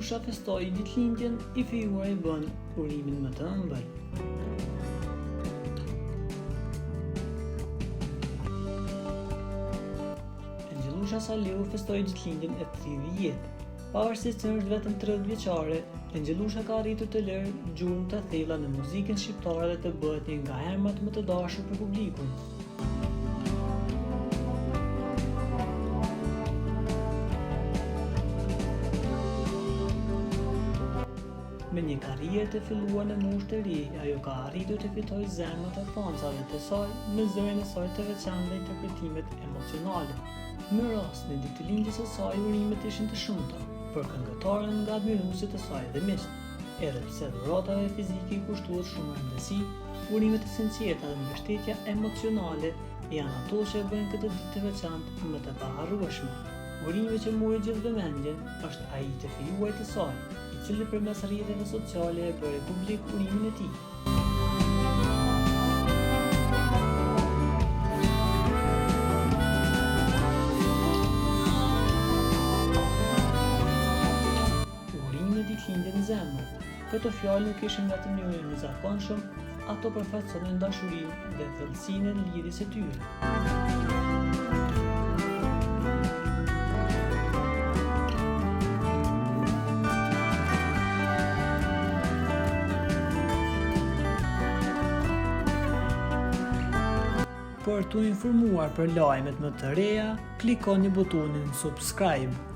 Angjelusha festoi ditëlindjen, I fijuari bën urimin më të ëmbël. Angjelusha Saliu festoi ditëlindjen e 30 vjet. Pavarësisht se është vetëm 30 vjeçare, Angjelusha ka arritur të lërë gjurmë të thella në muzikën shqiptare dhe të bëhet një nga emrat më të dashur për publikun. Me një karrierë të filluar në moshë të ri, ajo ka arritur të fitojë zemrat e fansave të saj me zërin e saj të veçantë dhe interpretimet emocionale. Në rastin e ditëlindjes së saj, urimet ishin të shumta për këngëtaren nga admiruesit e saj dhe miqt. Edhe pse dhuratave fizike I kushtuat shumë rëndësi, urimet e sinqerta dhe mbështetja emocionale janë ato që e bëjnë këtë ditë të veçantë më të paharrueshme. Urimi që mori gjithë vëmendjen është ai të fijuar të saj, I cili përmes rrjeteve sociale e bëri publik urimin e tij. Urimi në ditëlindjen e zemrës. Këto fjalë nuk ishin vetëm një urim I zakonshëm, ato përfaqësonin dashurinë dhe thellësinë e lidhjes së tyre. Për t'u informuar për lajmet më të reja, klikoni butonin subscribe.